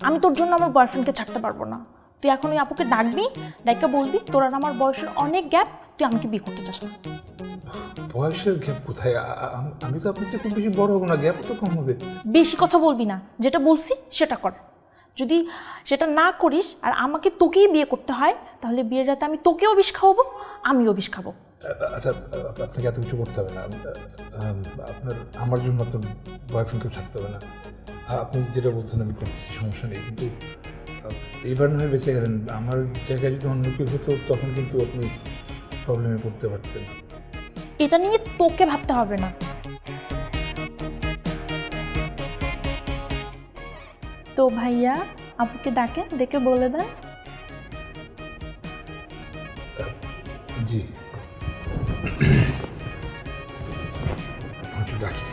Speaker 12: আমি তোর জন্য আমার বয়ফ্রেন্ডকে ছাড়তে পারবো না। তুই এখন ওই আপুকে ডাকবি, ডাইকা বলবি তোর আর আমার বয়সের অনেক গ্যাপ, তুই আমাকে বিয়ে করতে চাস না।
Speaker 5: বয়সের গ্যাপ কোথায়? আমি তো আপনার চেয়ে খুব বেশি বড় হবো না, গ্যাপ তো কম হবে।
Speaker 12: বেশি কথা বলবি না, যেটা বলছি সেটা কর। যদি সেটা না করিস আর আমাকে তোকেই বিয়ে করতে হয়, তাহলে বিয়ের রাতে আমি তোকেও বিষ খাওয়াবো, আমিও বিষ খাবো।
Speaker 5: আচ্ছা, আপনাকে এত কিছু করতে হবে না। আপনার আমার জন্য আপনার বয়ফ্রেন্ডকেও থাকতে হবে না। আপনি যেটা বলছেন আমি করছি, সমস্যা নেই। কিন্তু এইবার নয় বেঁচে গেলেন, আমার জায়গায় যদি অন্য কেউ হতো তখন কিন্তু আপনি প্রবলেমে পড়তে পারতেন।
Speaker 12: এটা নিয়ে তোকে ভাবতে হবে না। তো ভাইয়া আপুকে ডাকে, ডেকে বলে দেন।
Speaker 5: জি, আচ্ছা ডাকি।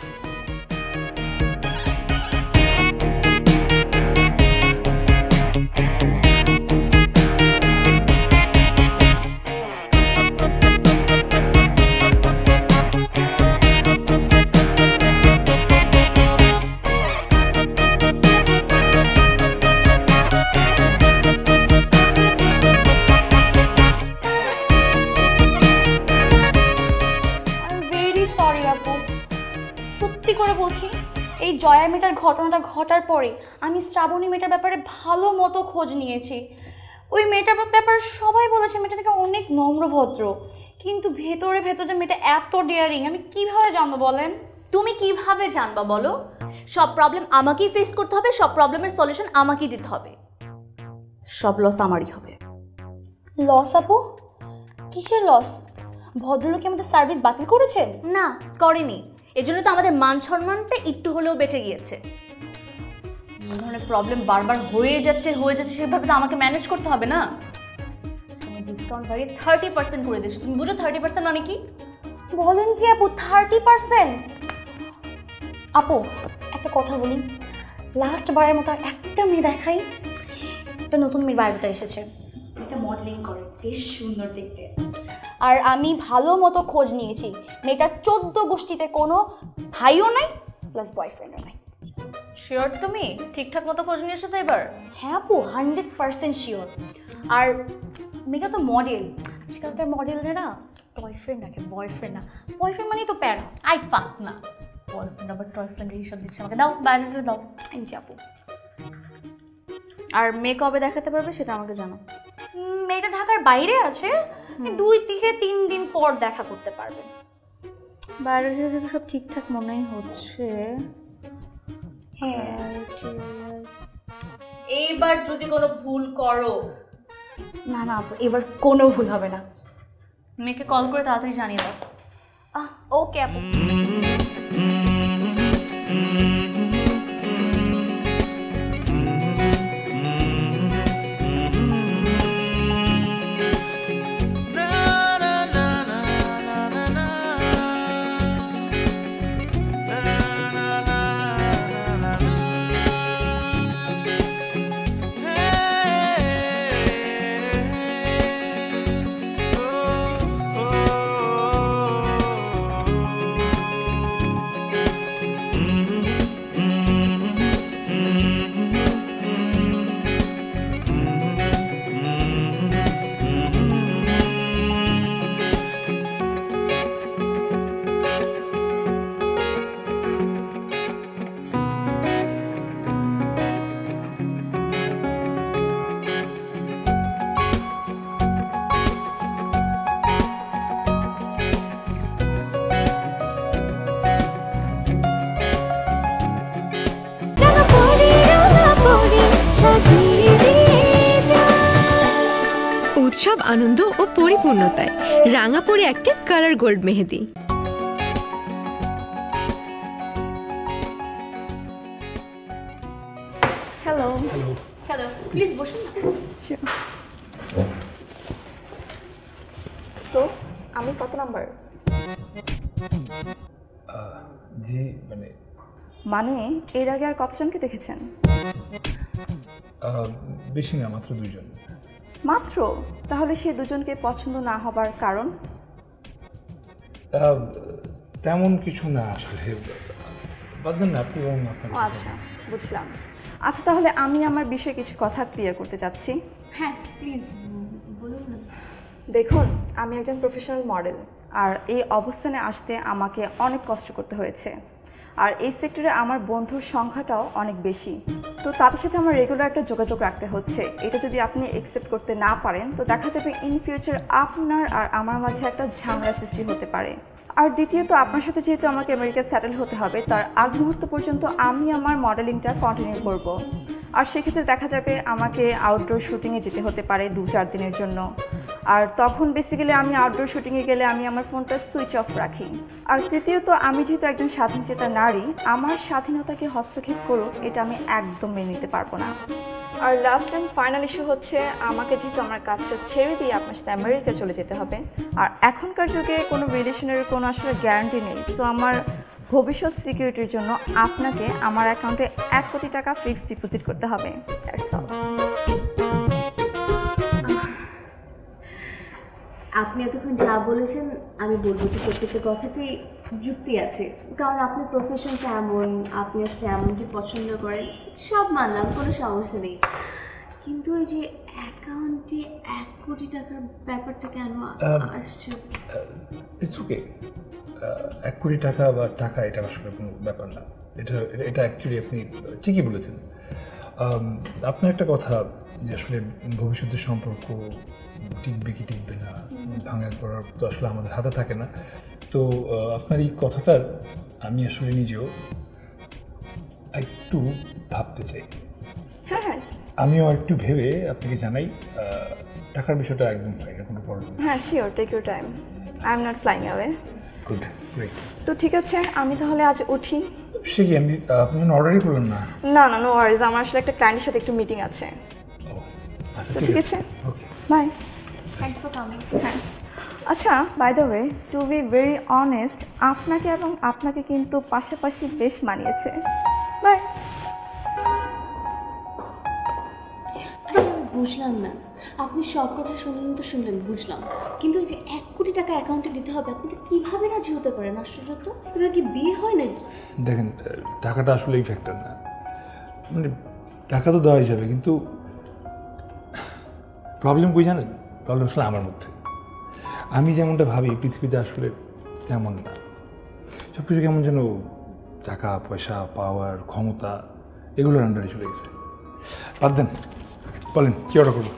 Speaker 8: বলছি, এই জয়া মেয়েটার ঘটনাটা ঘটার পরে আমি শ্রাবণী মেয়েটার ব্যাপারে ভালো মতো খোঁজ নিয়েছি। ওই মেয়েটার ব্যাপারে সবাই বলেছে মেয়েটা থেকে অনেক নম্রভদ্র, কিন্তু ভেতরে ভেতরে যে মেয়েটা এত ডেয়ারিং আমি কিভাবে জানবো বলেন?
Speaker 7: তুমি কিভাবে জানবা বলো? সব প্রবলেম আমাকেই ফেস করতে হবে, সব প্রবলেমের সলিউশন আমাকেই দিতে হবে, সব লস আমারই হবে।
Speaker 8: লস আপু? কিসের লস? ভদ্রলোক কি আমাদের সার্ভিস বাতিল করেছেন?
Speaker 7: না, করেনি। এজন্য তো আমাদের মান সম্মানটা একটু হলেও বেঁচে গিয়েছে। এই ধরনের প্রবলেম বারবার হয়ে যাচ্ছে সেভাবে তো আমাকে ম্যানেজ করতে হবে না। ডিসকাউন্ট বাড়িয়ে 30% করে দিয়েছো। তুমি বুঝো 30% মানে কি?
Speaker 8: বলেন কি আপু, 30%? আপু একটা কথা বলি, লাস্ট বারের মতো আর একটা মেয়ে দেখাই। একটা নতুন মেয়ের বায়োডাটা এসেছে, মেয়েটা মডেলিং করে, বেশ সুন্দর দেখতে। আর আমি ভালো মতো খোঁজ নিয়েছি, মেয়েটার 14 গোষ্ঠীতে কোনো ভাইও নাই, প্লাস বয়ফ্রেন্ডও নাই।
Speaker 7: শিওর তুমি ঠিকঠাক মতো খোঁজ নিয়েছো তো এবার?
Speaker 8: হ্যাঁ আপু, 100% শিওর। আর মেয়েটা তো মডেল, আজকালকার মডেলরা বয়ফ্রেন্ড রাখে, বয়ফ্রেন্ড না। বয়ফ্রেন্ড মানেই তো প্যারা।
Speaker 7: আই পাক না, বয়ফ্রেন্ড আবার টয়ফ্রেন্ড এইসব দিচ্ছে আমাকে। দাও, বাইরে দাও।
Speaker 8: এই যে আপু।
Speaker 7: আর মেয়ে কবে দেখাতে পারবে সেটা আমাকে জানো।
Speaker 8: মেয়েটা ঢাকার বাইরে আছে, 2 থেকে 3 দিন পর দেখা করতে পারবে।
Speaker 7: বাইরে থেকে সব ঠিকঠাক মনেই হচ্ছে।
Speaker 8: হ্যাঁ,
Speaker 7: এইবার যদি কোনো ভুল করো।
Speaker 8: না না আপু, এবার কোনো ভুল হবে না।
Speaker 7: মেয়েকে কল করে তাড়াতাড়ি জানিয়ে দাও।
Speaker 8: ওকে আপু।
Speaker 1: উৎসব আনন্দ ও পরিপূর্ণতায় রাঙাপড়ি অ্যাক্টিভ কালার গোল্ড মেহেদি।
Speaker 7: প্লিজ বসুন না।
Speaker 13: তো আমি কত নাম্বার?
Speaker 5: জি মানে
Speaker 13: মানে এর আগে আর কতজনকে দেখেছেন?
Speaker 5: বেশি না, মাত্র 2 জন।
Speaker 13: মাত্র? তাহলে সেই দুজনকে পছন্দ না হবার কারণ?
Speaker 5: তেমন কিছু না আসলে, বাদন না আপনি বলুন।
Speaker 13: আচ্ছা বুঝলাম। আচ্ছা তাহলে আমি আমার বিষয়ে কিছু কথা ক্লিয়ার করতে চাচ্ছি।
Speaker 7: হ্যাঁ প্লিজ বলুন না।
Speaker 13: দেখুন, আমি একজন প্রফেশনাল মডেল, আর এই অবস্থানে আসতে আমাকে অনেক কষ্ট করতে হয়েছে। আর এই সেক্টরে আমার বন্ধুর সংখ্যাটাও অনেক বেশি, তো তাদের সাথে আমার রেগুলার একটা যোগাযোগ রাখতে হচ্ছে। এটা যদি আপনি অ্যাকসেপ্ট করতে না পারেন তো দেখা যাবে ইন ফিউচার আপনার আর আমার মাঝে একটা ঝামেলা সৃষ্টি হতে পারে। আর দ্বিতীয়ত, আপনার সাথে যেহেতু আমাকে আমেরিকায় সেটেল হতে হবে, তার আগ মুহূর্ত পর্যন্ত আমি আমার মডেলিংটা কন্টিনিউ করব। আর সেক্ষেত্রে দেখা যাবে আমাকে আউটডোর শুটিংয়ে যেতে হতে পারে 2-4 দিনের জন্য। আর তখন বেসিক্যালি আমি আউটডোর শুটিংয়ে গেলে আমি আমার ফোনটা সুইচ অফ রাখি। আর তৃতীয়ত, আমি যেহেতু একজন স্বাধীনচেতা নারী, আমার স্বাধীনতাকে হস্তক্ষেপ করুক এটা আমি একদম মেনে নিতে পারবো না। আর লাস্ট অ্যান্ড ফাইনাল ইস্যু হচ্ছে, আমাকে যেহেতু আমার কাজটা ছেড়ে দিয়ে আপনার সাথে আমেরিকা চলে যেতে হবে, আর এখনকার যুগে কোনো রিলেশনের কোনো আসলে গ্যারান্টি নেই। সো আমার ভবিষ্যৎ সিকিউরিটির জন্য আপনাকে আমার অ্যাকাউন্টে 1 কোটি টাকা ফিক্সড ডিপোজিট করতে হবে। That's all.
Speaker 7: আপনি এতক্ষণ যা বলেছেন আমি বলবো যে প্রত্যেকটা কথাতেই যুক্তি আছে, কারণ আপনার প্রফেশনটা এমন, আপনি আসলে এমনটি পছন্দ করেন, সব মানলাম, কোনো সমস্যা নেই। কিন্তু ওই যে অ্যাকাউন্টে 1 কোটি টাকার ব্যাপারটা কেন আসছে?
Speaker 5: ইটস ওকে, 1 কোটি টাকা বা টাকা এটা আসলে কোনো ব্যাপার না। এটা অ্যাকচুয়ালি আপনি ঠিকই বলেছেন। আপনার একটা কথা যে আসলে ভবিষ্যতের সম্পর্ক টিকবে কি টিকবে না, ভাঙা করার তো আসলে আমাদের হাতে থাকে না। তো আপনার এই কথাটার আমি আসলে নিজেও একটু ভাবতে চাই।
Speaker 13: হ্যাঁ,
Speaker 5: আমিও একটু ভেবে আপনাকে জানাই। টাকার বিষয়টা একদম ফাইন, কোনো প্রবলেম নেই।
Speaker 13: হ্যাঁ sure, take your time, I am not flying away.
Speaker 5: Good, great.
Speaker 13: তো ঠিক আছে, আমি তাহলে আজ উঠি।
Speaker 5: সে কি আমি আপনি অর্ডারই করলেন না?
Speaker 13: না না, নো ওয়ারিজ, আমার আসলে একটা ক্লায়েন্টের সাথে একটু মিটিং আছে। তো ঠিক আছে, বাই।
Speaker 7: Thanks for coming.
Speaker 13: হ্যাঁ আচ্ছা, by the way, to be very honest, আপনাকে এবং আপনাকে কিন্তু পাশাপাশি বেশ মানিয়েছে। বাই।
Speaker 7: আচ্ছা আমি বুঝলাম না, আপনি সব কথা শুনলেন তো শুনলেন, বুঝলাম, কিন্তু এই যে 1 কোটি টাকা অ্যাকাউন্টে দিতে হবে, আপনি তো কীভাবে রাজি হতে পারেন? আশ্চর্য তো, এটা কি বিয়ে হয় নাকি?
Speaker 5: দেখেন, টাকাটা আসলে এই ফ্যাক্টর না, মানে টাকা তো দেওয়াই যাবে, কিন্তু প্রবলেম কই জানেন? প্রবলেম আসলে আমার মধ্যে। আমি যেমনটা ভাবি পৃথিবীতে আসলে তেমন না। সব কিছু কেমন যেন টাকা পয়সা, পাওয়ার, ক্ষমতা এগুলোর আন্ডারে চলে গেছে। বাদ দেন, বলেন কী অর্ডার করবো?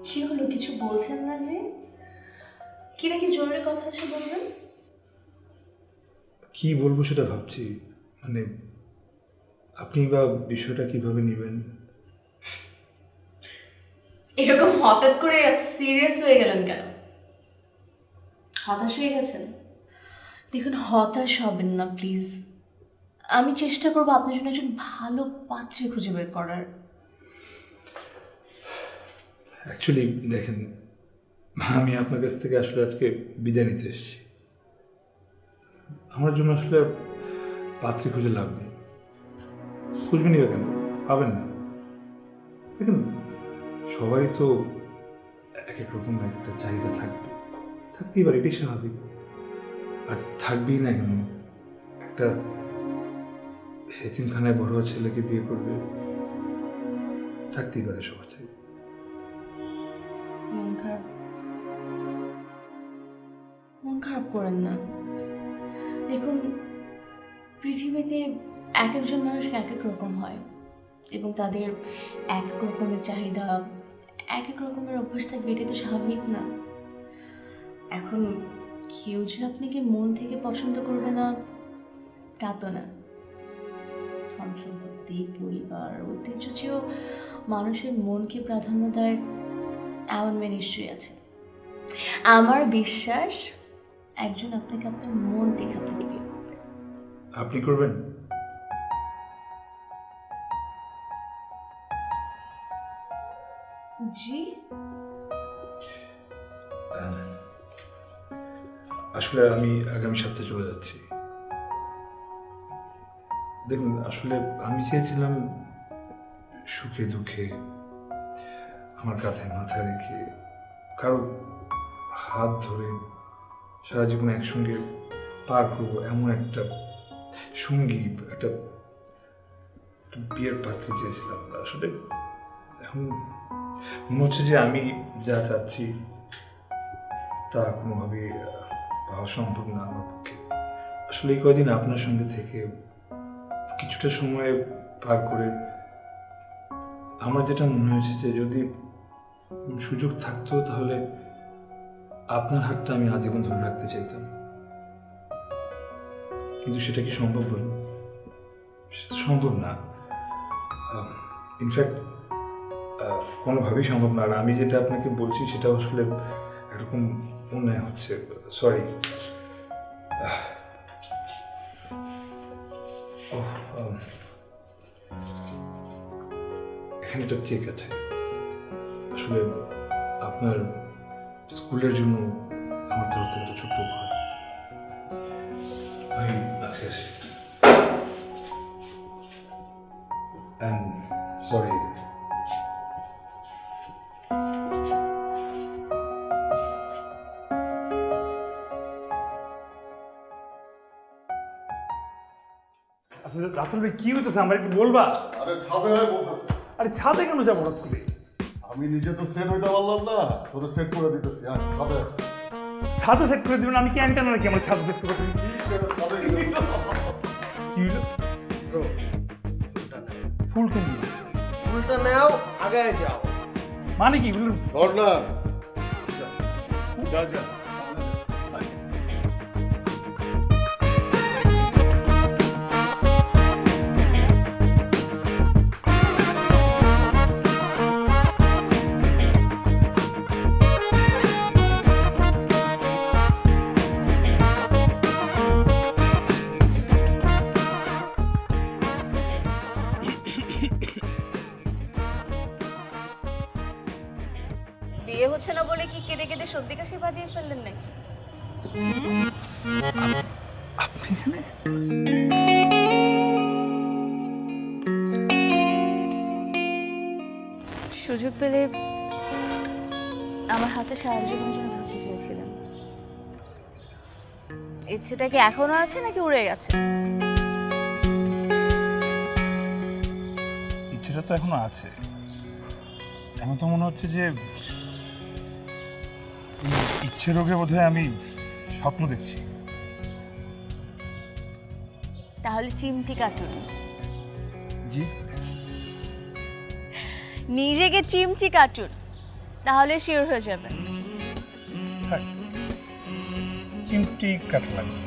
Speaker 7: কি হলো, কিছু বলছেন না যে? কি নাকি জরুরি কথা আছে, বলবেন?
Speaker 5: কি বলবো সেটা ভাবছি, মানে আপনি বা বিষয়টা কিভাবে নেবেন?
Speaker 7: এরকম হঠাৎ করে এত সিরিয়াস হয়ে গেলেন কেন? হতাশ হয়ে গেছেন? দেখুন, হতাশ হবেন না প্লিজ। আমি চেষ্টা করবো আপনার জন্য একজন ভালো পাত্রী খুঁজে বের করার।
Speaker 5: অ্যাকচুয়ালি দেখেন, আমি আপনার কাছ থেকে আসলে আজকে বিদায় নিতে এসেছি। আমার জন্য আসলে পাত্রী খুঁজে লাভ নেই। খুঁজবেনই বা কেন? পাবেন না। দেখুন, সবারই তো এক এক রকম একটা চাহিদা থাকবে, থাকতেই পারে, এটাই স্বাভাবিক। আর থাকবেই না কেন? একটা এতিমখানায় বড় ছেলেকে বিয়ে করবে, থাকতেই পারে সবার চাহিদা।
Speaker 7: মন খারাপ করেন না। দেখুন, পৃথিবীতে এক একজন মানুষ এক এক রকম হয়, এবং তাদের এক এক রকমের চাহিদা, এক এক রকমের অভ্যাস থাকবে, এটাই তো স্বাভাবিক না? এখন কেউ যে আপনাকে মন থেকে পছন্দ করবে না তা তো না। ধন সম্পত্তি, পরিবার, ঐতিহ্য চেয়েও মানুষের মনকে প্রাধান্য দেয় এমন মেয়ে নিশ্চয়ই আছে। আমার বিশ্বাস একজন আপনাকে আপনার মন দেখাতে দিবে।
Speaker 5: আপনি করবেন?
Speaker 7: জি,
Speaker 5: আসলে আমি আগামী সপ্তাহে চলে যাচ্ছি। দেখুন, আসলে আমি চেয়েছিলাম সুখে দুঃখে আমার কাঁধে মাথা রেখে কারো হাত ধরে সারা জীবন একসঙ্গে পার করবো এমন একটা সঙ্গী, একটা বিয়ের পাত্রী চেয়েছিলাম। আসলে এখন মনে হচ্ছে যে আমি যা চাচ্ছি তা কোনোভাবেই পাওয়া সম্ভব না আমার পক্ষে। আসলে এই কয়দিন আপনার সঙ্গে থেকে কিছুটা সময় পার করে আমার যেটা মনে হয়েছে যে যদি সুযোগ থাকতো তাহলে আপনার হাতটা আমি আজীবন ধরে রাখতে চাইতাম, কিন্তু সেটা কি সম্ভব? বলুন, সেটা সম্ভব না। ইনফ্যাক্ট কোনোভাবেই সম্ভব না। আর আমি যেটা আপনাকে বলছি সেটা আসলে এরকম মনে হচ্ছে। সরি। এখানে একটা চেক আছে, আসলে আপনার স্কুলের জন্য আমার তরফ থেকে একটা ছোট্ট উপহার। আমি আজকে আসি। সরি। রাসেল ভাই কি হচ্ছে আমার একটু বলবা?
Speaker 6: আরে ছাদে হয় বলতেছে।
Speaker 5: আরে ছাদে কেন যাবো হঠাৎ করে?
Speaker 6: আমি নিজে তো সেট হইতে পারলাম না, তোর সেট করে দিতেছি। আর ছাদে
Speaker 5: ছাদে সেট করে দিবেন? আমি কি অ্যান্টেনা নাকি আমার ছাদে সেট করে দিবেন? কি হলো? ফুল কিনবি?
Speaker 2: ফুলটা নাও, আগে যাও।
Speaker 5: মানে কি?
Speaker 6: ধর না, যা যা।
Speaker 7: বিয়ে হচ্ছে না বলে কি কেঁদে কেঁদে সর্দি কাশি বাঁধিয়ে ফেললেন নাকি?
Speaker 5: আপনি এখানে?
Speaker 7: সুযোগ পেলে আমার হাতে সারা জীবনের জন্য ধরতে চেয়েছিলাম। ইচ্ছেটা কি এখনো আছে নাকি উড়ে গেছে?
Speaker 5: ইচ্ছেটা তো এখনো আছে। এখন তো মনে হচ্ছে যে ইচ্ছে রোগে বোধহয় আমি স্বপ্ন দেখছি।
Speaker 7: তাহলে চিমটি কাটুন।
Speaker 5: জি?
Speaker 7: নিজেকে চিমটি কাটুন, তাহলে শিওর হয়ে যাবেন।
Speaker 5: চিমটি কাটা লাগবে।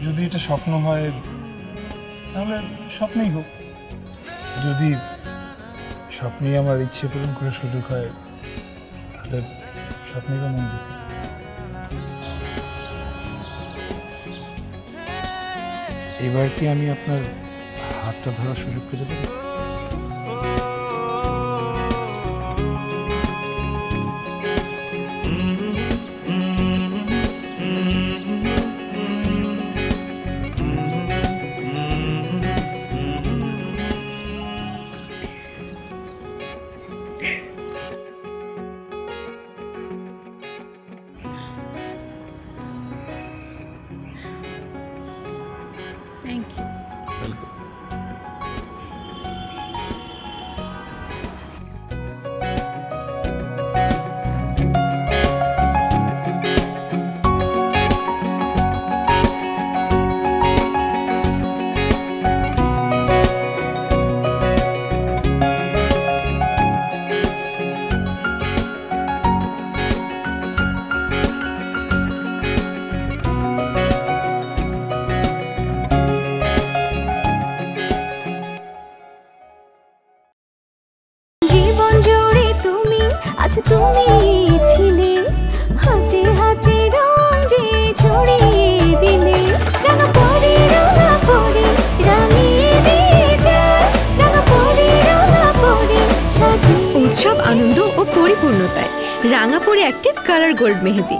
Speaker 5: যদি এটা স্বপ্ন হয় তাহলে স্বপ্নই হোক, যদি স্বপ্নেই আমার ইচ্ছে পূরণ করার সুযোগ হয় তাহলে স্বপ্নেই বা মন্দির। এবার কি আমি আপনার হাতটা ধরার সুযোগ পেতে পারি?
Speaker 7: Thank you.
Speaker 1: রাঙাপুরে অ্যাক্টিভ কালার গোল্ড মেহেদি।